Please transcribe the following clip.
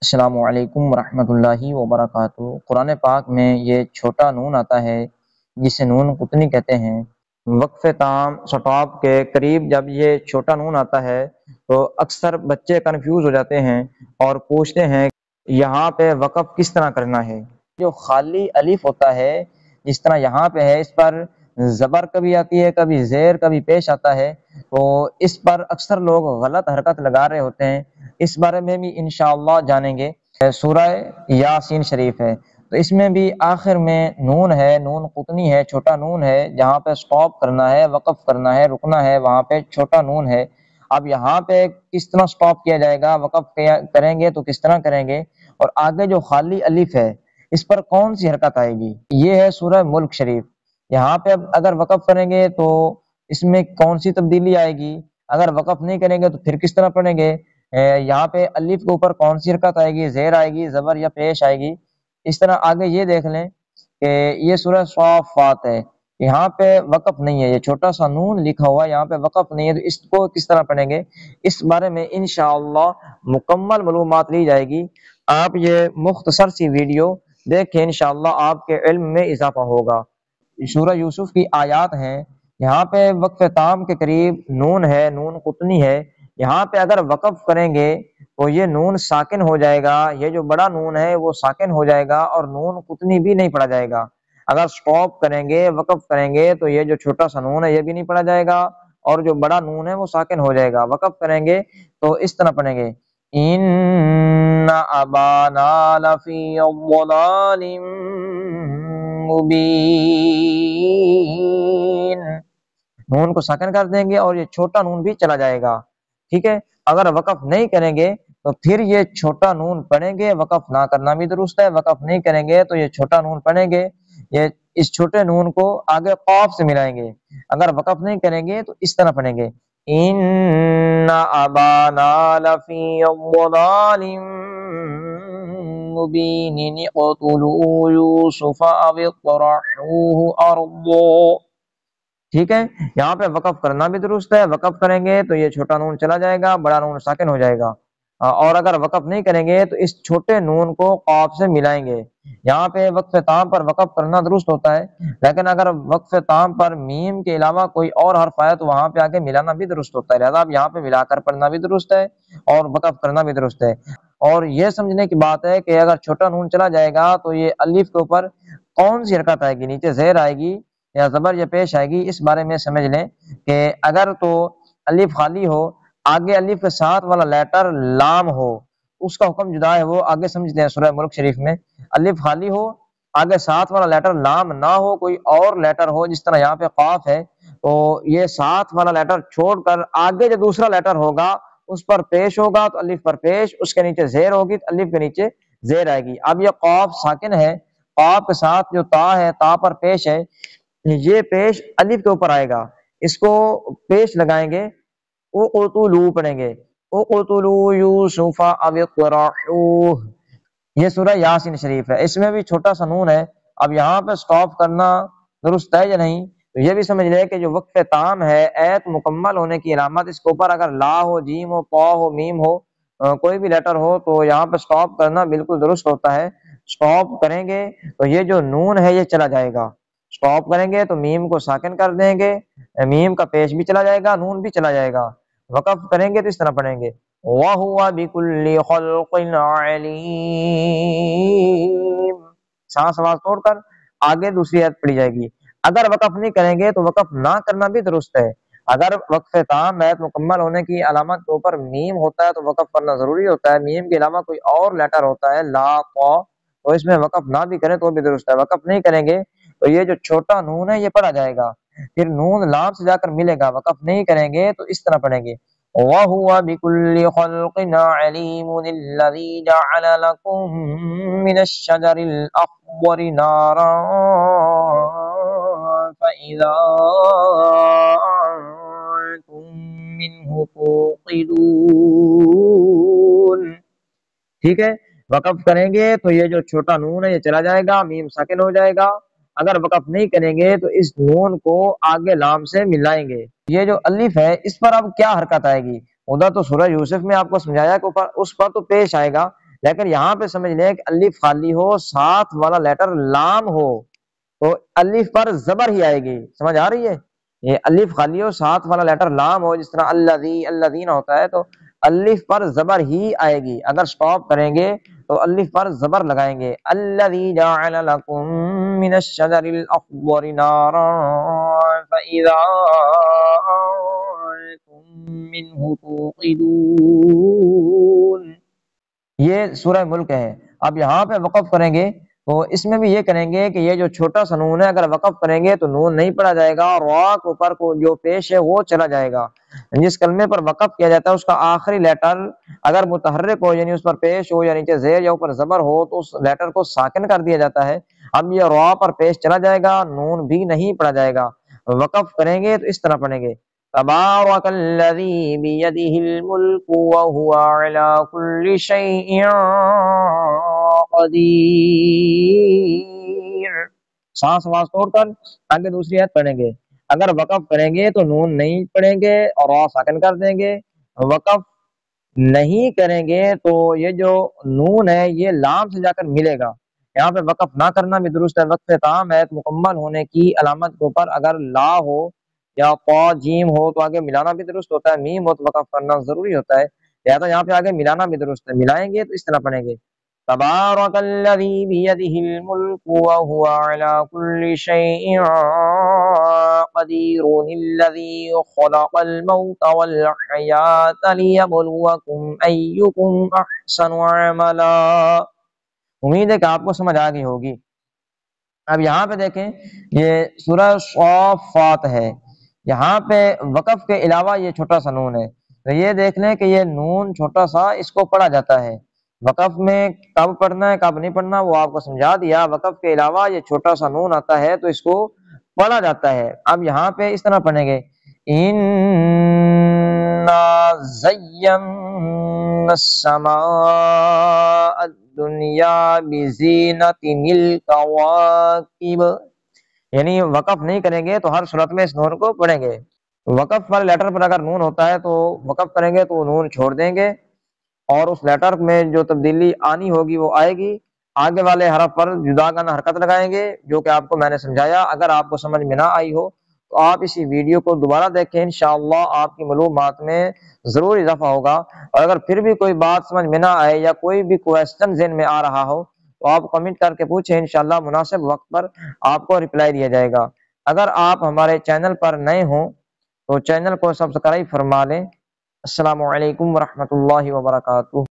السلام علیکم ورحمۃ اللہ وبرکاتہ۔ قرآن پاک میں یہ چھوٹا نون آتا ہے جسے نون قطنی کہتے ہیں۔ وقف تام سٹاپ کے قریب جب یہ چھوٹا نون آتا ہے تو اکثر بچے کنفیوز ہو جاتے ہیں اور پوچھتے ہیں یہاں پہ وقف کس طرح کرنا ہے۔ جو خالی الف ہوتا ہے جس طرح یہاں پہ ہے، اس پر زبر کبھی آتی ہے، کبھی زیر، کبھی پیش آتا ہے، تو اس پر اکثر لوگ غلط حرکت لگا رہے ہوتے ہیں۔ اس بارے میں بھی انشاءاللہ جانیں گے۔ سورہ یاسین شریف ہے تو اس میں بھی آخر میں نون ہے، نون قطنی ہے، چھوٹا نون ہے، جہاں پہ سٹاپ کرنا ہے، وقف کرنا ہے، رکنا ہے، وہاں پہ چھوٹا نون ہے۔ اب یہاں پہ کس طرح سٹاپ کیا جائے گا، وقف کریں گے تو کس طرح کریں گے، اور آگے جو خالی الف ہے اس پر کون سی حرکت آئے گی، یہ ہے سورہ ملک شریف۔ یہاں پہ اب اگر وقف کریں گے تو اس میں کون سی تبدیلی آئے گی، اگر وقف نہیں کریں گے تو پھر کس طرح پڑھیں گے، یہاں پہ الف کے اوپر کون سی حرکت آئے گی، زیر آئے گی، زبر یا پیش آئے گی۔ اس طرح آگے یہ دیکھ لیں کہ یہ سورہ صافات ہے، یہاں پہ وقف نہیں ہے، یہ چھوٹا سا نون لکھا ہوا ہے، یہاں پہ وقف نہیں ہے، تو اس کو کس طرح پڑھیں گے، اس بارے میں انشاءاللہ مکمل معلومات لی جائے گی۔ آپ یہ مختصر سی ویڈیو دیکھیں، انشاءاللہ آپ کے علم میں اضافہ ہوگا۔ سورہ یوسف کی آیات ہیں، یہاں پہ وقف تام کے قریب نون ہے، نون قطنی ہے، یہاں پہ اگر وقف کریں گے تو یہ نون ساکن ہو جائے گا، یہ جو بڑا نون ہے وہ ساکن ہو جائے گا اور نون قطنی بھی نہیں پڑھا جائے گا۔ اگر سٹاپ کریں گے، وقف کریں گے تو یہ جو چھوٹا سا نون ہے یہ بھی نہیں پڑھا جائے گا اور جو بڑا نون ہے وہ ساکن ہو جائے گا۔ وقف کریں گے تو اس طرح پڑھیں گے، ان ابانا لفی ضلال مبین، نون کو ساکن کر دیں گے اور یہ چھوٹا نون بھی چلا جائے گا، ٹھیک ہے۔ اگر وقف نہیں کریں گے تو پھر یہ چھوٹا نون پڑھیں گے، وقف نہ کرنا بھی درست ہے، وقف نہیں کریں گے تو یہ چھوٹا نون پڑھیں گے، یہ اس چھوٹے نون کو آگے قاف سے ملائیں گے۔ اگر وقف نہیں کریں گے تو اس طرح پڑھیں گے، ان ابانا لفی ضلال مبین اقتلوا یوسف او اطرحوه ارضا، ٹھیک ہے۔ یہاں پہ وقف کرنا بھی درست ہے، وقف کریں گے تو یہ چھوٹا نون چلا جائے گا، بڑا نون ساکن ہو جائے گا، اور اگر وقف نہیں کریں گے تو اس چھوٹے نون کو قاف سے ملائیں گے۔ یہاں پہ وقف تام پر وقف کرنا درست ہوتا ہے، لیکن اگر وقف تام پر میم کے علاوہ کوئی اور حرف آئے تو وہاں پہ آگے ملانا بھی درست ہوتا ہے، لہذا اب یہاں پہ ملا کر پڑھنا بھی درست ہے اور وقف کرنا بھی درست ہے۔ اور یہ سمجھنے کی بات ہے کہ اگر چھوٹا نون چلا جائے گا تو یہ الف کے اوپر کون سی حرکت آئے گی، نیچے زیر آئے گی یا زبر یا پیش آئے گی، اس بارے میں سمجھ لیں کہ اگر تو الف خالی ہو، آگے الف کے ساتھ والا لیٹر لام ہو، اس کا حکم جدا ہے، وہ آگے سمجھتے ہیں سورہ ملک شریف میں۔ الف خالی ہو، آگے ساتھ والا لیٹر لام نہ ہو، کوئی اور لیٹر ہو، جس طرح یہاں پہ قاف ہے، تو یہ ساتھ والا لیٹر چھوڑ کر آگے جو دوسرا لیٹر ہوگا اس پر پیش ہوگا تو الف پر پیش، اس کے نیچے زیر ہوگی تو الف کے نیچے زیر آئے گی۔ اب یہ قاف ساکن ہے، قاف کے ساتھ جو تا ہے، تا پر پیش ہے، یہ پیش الف کے اوپر آئے گا، اس کو پیش لگائیں گے، اقتلوا پڑھیں گے، اقتلوا یوسف او اطرحوه، یہ سورہ یاسین شریف ہے، اس میں بھی چھوٹا سا نون ہے۔ اب یہاں پہ سٹاپ کرنا درست ہے یا نہیں، تو یہ بھی سمجھ لے کہ جو وقف تام ہے، ایت مکمل ہونے کی علامت، اس کے اوپر اگر لا ہو، جیم ہو، پا ہو، میم ہو، کوئی بھی لیٹر ہو، تو یہاں پہ سٹاپ کرنا بالکل درست ہوتا ہے۔ سٹاپ کریں گے تو یہ جو نون ہے یہ چلا جائے گا، سٹاپ کریں گے تو میم کو ساکن کر دیں گے، میم کا پیش بھی چلا جائے گا، نون بھی چلا جائے گا۔ وقف کریں گے تو اس طرح پڑھیں گے، وَهُوَ بِكُلِّ خَلْقٍ عَلِيمٌ، سانس آواز توڑ کر آگے دوسری آیت پڑھی جائے گی۔ اگر وقف نہیں کریں گے تو وقف نہ کرنا بھی درست ہے۔ اگر وقف تام ایت مکمل ہونے کی علامت کے اوپر میم ہوتا ہے تو وقف کرنا ضروری ہوتا ہے، میم کے علاوہ کوئی اور لیٹر ہوتا ہے، لا، قا، تو اس میں وقف نہ بھی کریں تو بھی درست ہے۔ وقف نہیں کریں گے تو یہ جو چھوٹا نون ہے یہ پڑھا جائے گا، پھر نون لام سے جا کر ملے گا، وقف نہیں کریں گے تو اس طرح پڑھیں گے، وَهُوَ بِكُلِّ خَلْقٍ عَلِيمٌ الَّذِي جَعَلَ لَكُم مِّنَ الشَّجَرِ الْأَخْضَرِ نَارًا فَإِذَا أَنتُم مِّنْهُ تُوقِدُونَ، ٹھیک ہے۔ وقف کریں گے تو یہ جو چھوٹا نون ہے یہ چلا جائے گا، میم ساکن ہو جائے گا۔ اگر وقف نہیں کریں گے تو اس نون کو آگے لام سے ملائیں گے۔ یہ جو الف ہے اس پر اب کیا حرکت آئے گی، ادھر تو سورہ یوسف میں آپ کو سمجھایا کہ اس پر تو پیش آئے گا، لیکن یہاں پہ سمجھ لیں کہ الف خالی ہو، ساتھ والا لیٹر لام ہو تو الف پر زبر ہی آئے گی، سمجھ آ رہی ہے؟ یہ الف خالی ہو، ساتھ والا لیٹر لام ہو، جس طرح الذی الذین ہوتا ہے تو الف پر زبر ہی آئے گی۔ اگر سٹاپ کریں گے تو الف پر زبر لگائیں گے، الذی جعل لکم من الشجر الاخضر نارا فاذا انتم منہ توقدون۔ یہ سورہ ملک ہے۔ اب یہاں پہ وقف کریں گے تو اس میں بھی یہ کریں گے کہ یہ جو چھوٹا سا نون ہے اگر وقف کریں گے تو نون نہیں پڑھا جائے گا، اور را کے اوپر کو جو پیش ہے وہ چلا جائے گا۔ جس کلمے پر وقف کیا جاتا ہے اس کا آخری لیٹر اگر متحرک ہو، یعنی اس پر پیش ہو یا نیچے زیر یا اوپر زبر ہو، تو اس لیٹر کو ساکن کر دیا جاتا ہے۔ اب یہ را پر پیش چلا جائے گا، نون بھی نہیں پڑھا جائے گا۔ وقف کریں گے تو اس طرح پڑھیں گے، تبارک الذی بیدہ الملک وہو علی کل شیء قدیر۔ سانس آواز توڑ کر آگے دوسری آیت پڑھیں گے۔ اگر وقف کریں گے تو نون نہیں پڑھیں گے اور را ساکن کر دیں گے۔ وقف نہیں کریں گے تو یہ جو نون ہے یہ لام سے جا کر ملے گا۔ یہاں پہ وقف نہ کرنا بھی درست ہے۔ وقف تام ایت مکمل ہونے کی علامت کے اوپر اگر لا ہو یا قا جیم ہو تو آگے ملانا بھی درست ہوتا ہے، میم ہو تو وقف کرنا ضروری ہوتا ہے، لہذا یہاں پہ آگے ملانا بھی درست ہے۔ ملائیں گے تو اس طرح پڑھیں گے، تبارک الذی بیدہ الملک وہو علی کل شیء قدیر الذی خلق الموت والحیاۃ لیبلوکم ایکم احسن عملا۔ امید ہے کہ آپ کو سمجھ آ گئی ہوگی۔ اب یہاں پہ دیکھیں یہ سورہ صافات ہے، یہاں پہ وقف کے علاوہ یہ چھوٹا سا نون ہے، تو یہ دیکھ لیں کہ یہ نون چھوٹا سا اس کو پڑھا جاتا ہے۔ وقف میں کب پڑھنا ہے کب نہیں پڑھنا وہ آپ کو سمجھا دیا۔ وقف کے علاوہ یہ چھوٹا سا نون آتا ہے تو اس کو پڑھا جاتا ہے۔ اب یہاں پہ اس طرح پڑھیں گے، اِنَّا زَيَّنَّا السَّمَاءَ الدُّنْيَا بِزِينَةٍ الْكَوَاكِبِ، یعنی وقف نہیں کریں گے تو ہر صورت میں اس نون کو پڑھیں گے۔ وقف والے لیٹر پر اگر نون ہوتا ہے تو وقف کریں گے تو نون چھوڑ دیں گے اور اس لیٹر میں جو تبدیلی آنی ہوگی وہ آئے گی، آگے والے حرف پر جداگانہ حرکت لگائیں گے، جو کہ آپ کو میں نے سمجھایا۔ اگر آپ کو سمجھ میں نہ آئی ہو تو آپ اسی ویڈیو کو دوبارہ دیکھیں، انشاءاللہ آپ کی معلومات میں ضرور اضافہ ہوگا۔ اور اگر پھر بھی کوئی بات سمجھ میں نہ آئے یا کوئی بھی کویسچن ذہن میں آ رہا ہو تو آپ کمنٹ کر کے پوچھیں، انشاءاللہ مناسب وقت پر آپ کو رپلائی دیا جائے گا۔ اگر آپ ہمارے چینل پر نئے ہوں تو چینل کو سبسکرائب فرما لیں۔ السلام علیکم ورحمۃ اللہ وبرکاتہ۔